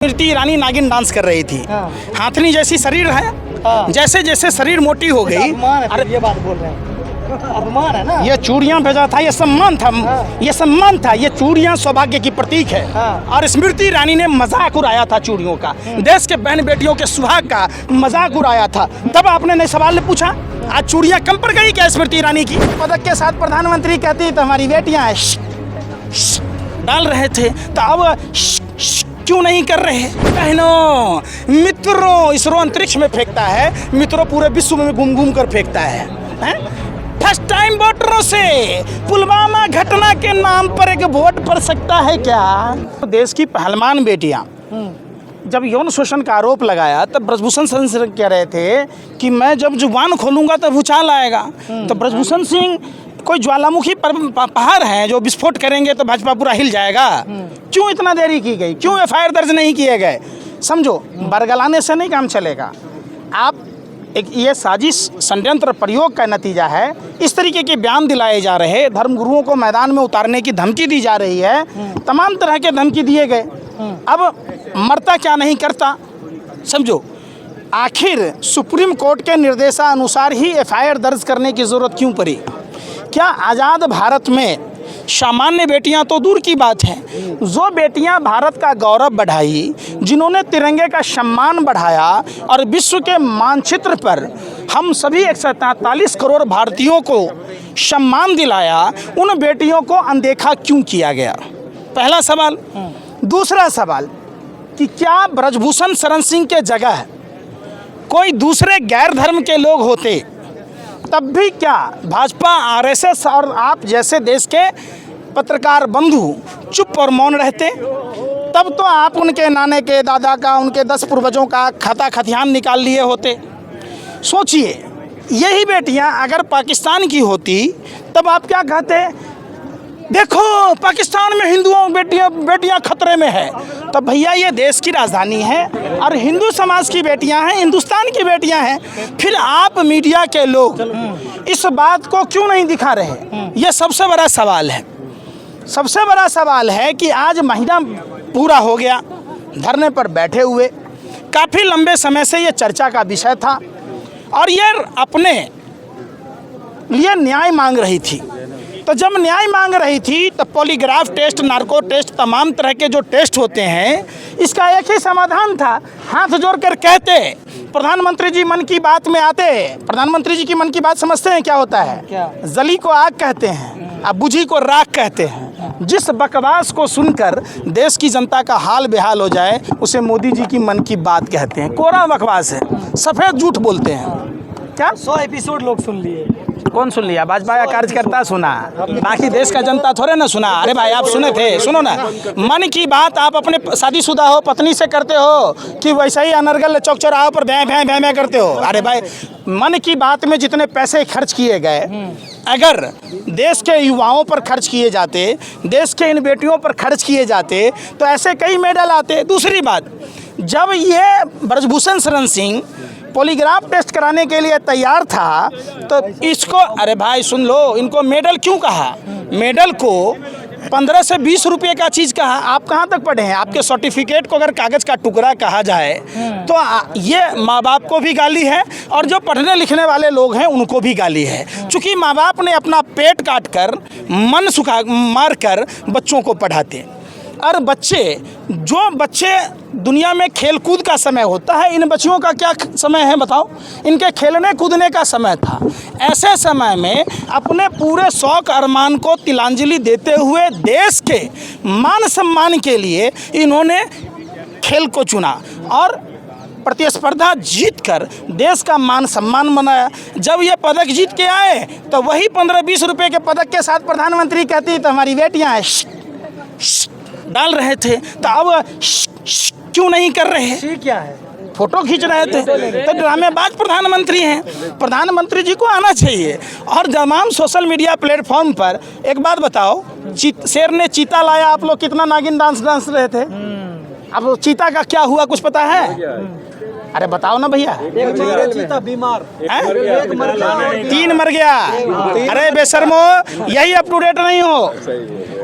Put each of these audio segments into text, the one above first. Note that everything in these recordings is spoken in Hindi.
स्मृति ईरानी नागिन डांस कर रही थी। हाथनी जैसी शरीर है, जैसे जैसे शरीर मोटी हो गई। अरे ये बात बोल रहे हैं, अपमान है ना। ये चूड़ियां भेजा था, ये सम्मान था, ये सम्मान था। ये चूड़ियां सौभाग्य की प्रतीक है। और स्मृति ईरानी ने मजाक उड़ाया था चूड़ियों का, देश के बहन बेटियों के सुहाग का मजाक उड़ाया था। तब आपने नए सवाल पूछा, आज चूड़ियां कम पड़ गई क्या स्मृति ईरानी की? पदक के साथ प्रधानमंत्री कहती तो हमारी बेटियां डाल रहे थे, तो अब क्यों नहीं कर रहे? बहनों, मित्रों, इसरो अंतरिक्ष में फेंकता है, मित्रों पूरे विश्व में घूम घूम कर फेंकता है। फर्स्ट टाइम वोटरों से पुलवामा घटना के नाम पर एक वोट पड़ सकता है क्या? तो देश की पहलवान बेटियां जब यौन शोषण का आरोप लगाया तब ब्रजभूषण सिंह कह रहे थे कि मैं जब जुबान खोलूंगा तब भूचाल आएगा। तो ब्रजभूषण सिंह कोई ज्वालामुखी पहाड़ है जो विस्फोट करेंगे तो भाजपा पूरा हिल जाएगा। क्यों इतना देरी की गई? क्यों एफआईआर दर्ज नहीं किए गए? समझो, बरगलाने से नहीं काम चलेगा। आप एक ये साजिश षड्यंत्र प्रयोग का नतीजा है। इस तरीके के बयान दिलाए जा रहे, धर्मगुरुओं को मैदान में उतारने की धमकी दी जा रही है, तमाम तरह के धमकी दिए गए। अब मरता क्या नहीं करता, समझो। आखिर सुप्रीम कोर्ट के निर्देशानुसार ही एफआईआर दर्ज करने की ज़रूरत क्यों पड़ी? क्या आज़ाद भारत में सामान्य बेटियां तो दूर की बात है, जो बेटियां भारत का गौरव बढ़ाई, जिन्होंने तिरंगे का सम्मान बढ़ाया और विश्व के मानचित्र पर हम सभी 143 करोड़ भारतीयों को सम्मान दिलाया, उन बेटियों को अनदेखा क्यों किया गया? पहला सवाल। दूसरा सवाल कि क्या ब्रजभूषण शरण सिंह के जगह कोई दूसरे गैर धर्म के लोग होते तब भी क्या भाजपा, आरएसएस और आप जैसे देश के पत्रकार बंधु चुप और मौन रहते? तब तो आप उनके नाने के, दादा का, उनके 10 पूर्वजों का खाता खतियान निकाल लिए होते। सोचिए, यही बेटियां अगर पाकिस्तान की होती तब आप क्या कहते? देखो पाकिस्तान में हिंदुओं बेटियां खतरे में है। तो भैया ये देश की राजधानी है और हिंदू समाज की बेटियां हैं, हिंदुस्तान की बेटियां हैं। फिर आप मीडिया के लोग इस बात को क्यों नहीं दिखा रहे? ये सबसे बड़ा सवाल है। सबसे बड़ा सवाल है कि आज महीना पूरा हो गया धरने पर बैठे हुए, काफ़ी लंबे समय से ये चर्चा का विषय था और ये अपने लिए न्याय मांग रही थी। तो जब न्याय मांग रही थी तो पॉलीग्राफ टेस्ट, नार्को टेस्ट, तमाम तरह के जो टेस्ट होते हैं, इसका एक ही समाधान था। हाथ जोड़कर कहते, प्रधानमंत्री जी मन की बात में आते। प्रधानमंत्री जी की मन की बात समझते हैं क्या होता है? क्या? जली को आग कहते हैं, अब बुझी को राख कहते हैं। जिस बकवास को सुनकर देश की जनता का हाल बेहाल हो जाए उसे मोदी जी की मन की बात कहते हैं। कोरा बकवास है, सफ़ेद झूठ बोलते हैं। क्या 100 एपिसोड लोग सुन लिए? कौन सुन लिया? भाजपा का कार्यकर्ता सुना, बाकी देश का जनता थोड़े ना सुना। अरे भाई आप सुने थे, सुनो ना। मन की बात आप अपने शादीशुदा हो पत्नी से करते हो कि वैसे ही अनर्गल चौक चौराहों पर भैं भैं भैं भैं करते हो? अरे भाई, मन की बात में जितने पैसे खर्च किए गए, अगर देश के युवाओं पर खर्च किए जाते, देश के इन बेटियों पर खर्च किए जाते तो ऐसे कई मेडल आते। दूसरी बात, जब ये ब्रजभूषण शरण सिंह पॉलीग्राफ टेस्ट कराने के लिए तैयार था तो इसको, अरे भाई सुन लो, इनको मेडल क्यों कहा? मेडल को 15 से 20 रुपये का चीज़ कहा। आप कहाँ तक पढ़े हैं? आपके सर्टिफिकेट को अगर कागज़ का टुकड़ा कहा जाए तो ये माँ बाप को भी गाली है और जो पढ़ने लिखने वाले लोग हैं उनको भी गाली है। चूँकि माँ बाप ने अपना पेट काट कर, मन सुखा मार कर बच्चों को पढ़ाते, और बच्चे दुनिया में खेल कूद का समय होता है, इन बच्चियों का क्या समय है बताओ? इनके खेलने कूदने का समय था। ऐसे समय में अपने पूरे शौक अरमान को तिलांजलि देते हुए देश के मान सम्मान के लिए इन्होंने खेल को चुना और प्रतिस्पर्धा जीतकर देश का मान सम्मान बनाया। जब ये पदक जीत के आए तो वही 15-20 रुपये के पदक के साथ प्रधानमंत्री कहती तो हमारी बेटियाँ डाल रहे थे, तो अब क्यों नहीं कर रहे? क्या है? फोटो खींच रहे थे। तो ड्रामेबाज प्रधानमंत्री हैं, प्रधानमंत्री जी को आना चाहिए। और तमाम सोशल मीडिया प्लेटफॉर्म पर एक बात बताओ, शेर ने चीता लाया, आप लोग कितना नागिन डांस रहे थे। अब चीता का क्या हुआ कुछ पता है? अरे बताओ ना भैया। चीता बीमार, 3 मर गया। अरे बेशर्मो, यही अप टू डेट नहीं हो।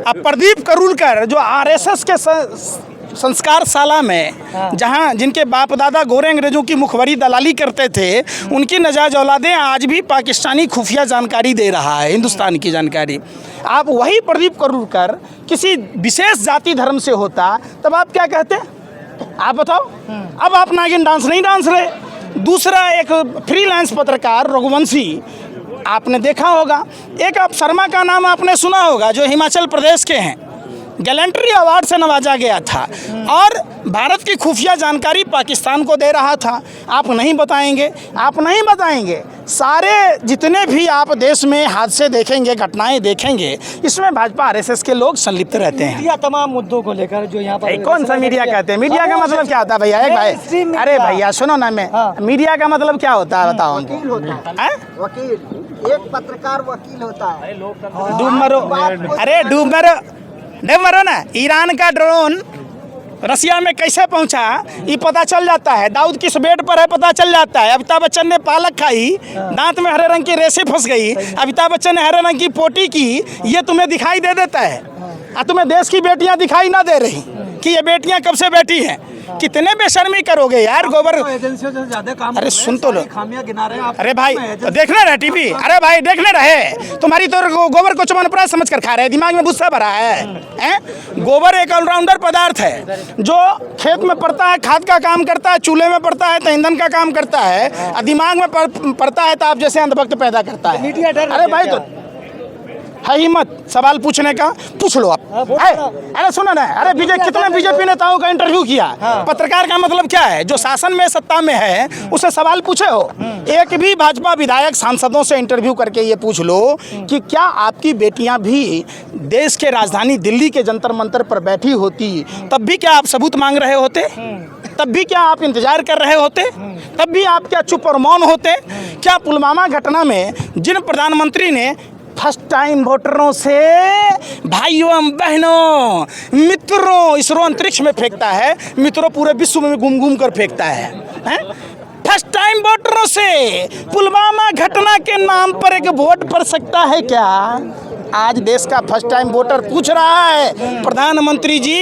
अब प्रदीप करूलकर जो आरएसएस के संस्कारशाला में जहां जिनके बाप दादा गोरे अंग्रेजों की मुखबरी दलाली करते थे, उनकी नजायज औलादें आज भी पाकिस्तानी खुफिया जानकारी दे रहा है, हिंदुस्तान की जानकारी। आप वही प्रदीप करूरकर किसी विशेष जाति धर्म से होता तब आप क्या कहते? आप बताओ। अब आप नागिन डांस नहीं डांस रहे। दूसरा एक फ्रीलांस पत्रकार रघुवंशी, आपने देखा होगा। एक आप शर्मा का नाम आपने सुना होगा, जो हिमाचल प्रदेश के हैं, गैलेंट्री अवार्ड से नवाजा गया था और भारत की खुफिया जानकारी पाकिस्तान को दे रहा था। आप नहीं बताएंगे, आप नहीं बताएंगे। सारे जितने भी आप देश में हादसे देखेंगे, घटनाएं देखेंगे, इसमें भाजपा आरएसएस के लोग संलिप्त रहते हैं। मीडिया तमाम मुद्दों को लेकर जो यहाँ पर कौन सा मीडिया कहते हैं? मीडिया का मतलब क्या होता है भैया? एक भाई, अरे भैया सुनो ना, मैं मीडिया का मतलब क्या होता है बताओ हमको। वकील, एक पत्रकार वकील होता है। डूब मरो, अरे डूब मरो ना। ईरान का ड्रोन रसिया में कैसे पहुंचा ये पता चल जाता है। दाऊद किस बेड पर है पता चल जाता है। अमिताभ बच्चन ने पालक खाई, दांत में हरे रंग की रेसे फंस गई, अमिताभ बच्चन ने हरे रंग की पोटी की, ये तुम्हें दिखाई दे देता है। तुम्हें देश की बेटियां दिखाई ना दे रही कि ये बेटियां कब से बैठी हैं। कितने बेशर्मी करोगे यार। गोबर एजेंसियों से ज्यादा काम, अरे सुन तो लो, खामियां गिना रहे हैं आप। अरे भाई देखने रहे टीवी, अरे भाई देखने रहे। तुम्हारी तो गोबर को चमनप्राश समझ कर खा रहे हैं, दिमाग में गुस्सा भरा है? गोबर एक ऑलराउंडर पदार्थ है जो खेत में पड़ता है, खाद का काम करता है, चूल्हे में पड़ता है तो ईंधन का काम करता है, और दिमाग में पड़ता है तो आप जैसे अंधभक्त पैदा करता है। मीडिया डर, अरे भाई तो है ही मत सवाल पूछने का, पूछ लो आप। अरे सुनो ना, अरे कितने बीजेपी नेताओं का इंटरव्यू किया। पत्रकार का मतलब क्या है? जो शासन में सत्ता में है उसे सवाल पूछे हो। एक भी भाजपा विधायक सांसदों से इंटरव्यू करके ये पूछ लो कि क्या आपकी बेटियां भी देश के राजधानी दिल्ली के जंतर मंतर पर बैठी होती, तब भी क्या आप सबूत मांग रहे होते? तब भी क्या आप इंतजार कर रहे होते? तब भी आप क्या चुप और मौन होते? क्या पुलवामा घटना में जिन प्रधानमंत्री ने फर्स्ट टाइम वोटरों से, भाइयों बहनों मित्रों, इसरो अंतरिक्ष में फेंकता है, मित्रों पूरे विश्व में घूम घूम कर फेंकता है, फर्स्ट टाइम वोटरों से पुलवामा घटना के नाम पर एक वोट पड़ सकता है क्या? आज देश का फर्स्ट टाइम वोटर पूछ रहा है, प्रधानमंत्री जी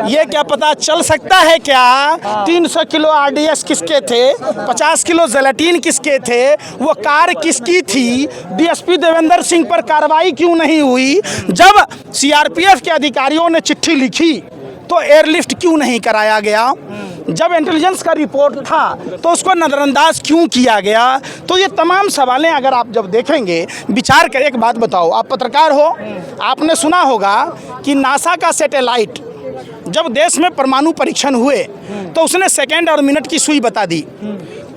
ये क्या पता चल सकता है क्या 300 किलो आरडीएक्स किसके थे, 50 किलो जेलेटिन किसके थे, वो कार किसकी थी, डीएसपी देवेंद्र सिंह पर कार्रवाई क्यों नहीं हुई? जब सीआरपीएफ के अधिकारियों ने चिट्ठी लिखी तो एयरलिफ्ट क्यों नहीं कराया गया? जब इंटेलिजेंस का रिपोर्ट था तो उसको नज़रअंदाज क्यों किया गया? तो ये तमाम सवालें अगर आप जब देखेंगे, विचार करें। एक बात बताओ, आप पत्रकार हो, आपने सुना होगा कि नासा का सैटेलाइट जब देश में परमाणु परीक्षण हुए तो उसने सेकेंड और मिनट की सुई बता दी।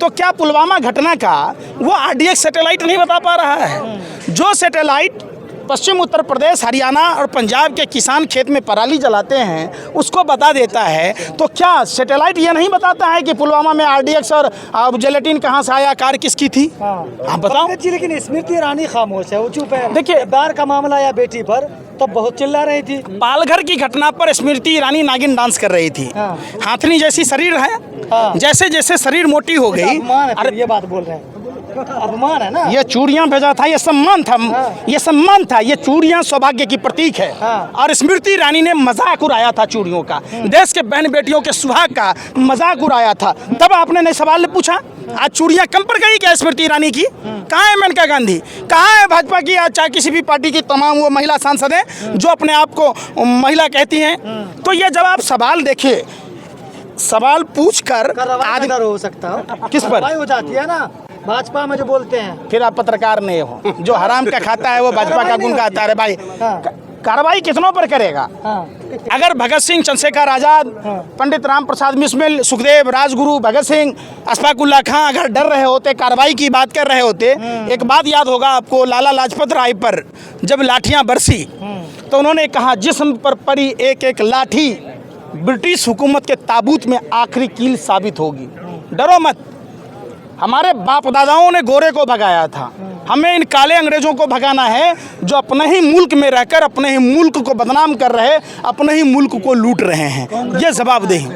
तो क्या पुलवामा घटना का वो आरडीएक्स सैटेलाइट नहीं बता पा रहा है? जो सैटेलाइट पश्चिम उत्तर प्रदेश, हरियाणा और पंजाब के किसान खेत में पराली जलाते हैं उसको बता देता है, तो क्या सैटेलाइट ये नहीं बताता है कि पुलवामा में आरडीएक्स और जेलेटिन कहाँ से आया, कार किसकी थी? आप बताओ। लेकिन स्मृति ईरानी खामोश है, वो चुप है। देखिए, बार का मामला आया बेटी पर तब बहुत चिल्ला रही थी। पालघर की घटना पर स्मृति ईरानी नागिन डांस कर रही थी। हाथनी जैसी शरीर है, जैसे जैसे शरीर मोटी हो गई। अरे ये बात बोल रहे हैं, अपमान है ना। ये चूड़ियां भेजा था, ये सम्मान था, ये सम्मान था। ये चूड़ियां सौभाग्य की प्रतीक है। और स्मृति ईरानी ने मजाक उड़ाया था चूड़ियों का, देश के बहन बेटियों के सुहाग का मजाक उड़ाया था। तब आपने नहीं सवाल पूछा? आज चूड़ियां कम पड़ गई क्या स्मृति ईरानी की? कहाँ है मेनका गांधी? कहाँ है भाजपा की या चाहे किसी भी पार्टी की तमाम वो महिला सांसद हैं जो अपने आप को महिला कहती हैं? तो ये जब आप सवाल देखिए, सवाल पूछकर आदमी हो सकता है किस पर हो जाती है ना भाजपा में जो बोलते हैं। फिर आप पत्रकार नहीं हो। जो हराम का खाता है वो भाजपा का गुण गाता है। भाई कार्रवाई कितनों पर करेगा? अगर भगत सिंह, चंद्रशेखर आजाद, पंडित राम प्रसाद बिस्मिल, सुखदेव, राजगुरु, भगत सिंह, अशफाक उल्लाह खां अगर डर रहे होते, कार्रवाई की बात कर रहे होते, एक बात याद होगा आपको, लाला लाजपत राय पर जब लाठियां बरसी तो उन्होंने कहा जिस्म पर पड़ी एक एक लाठी ब्रिटिश हुकूमत के ताबूत में आखिरी कील साबित होगी। डरो मत। हमारे बाप दादाओं ने गोरे को भगाया था, हमें इन काले अंग्रेजों को भगाना है जो अपने ही मुल्क में रहकर अपने ही मुल्क को बदनाम कर रहे, अपने ही मुल्क को लूट रहे हैं। ये जवाबदेही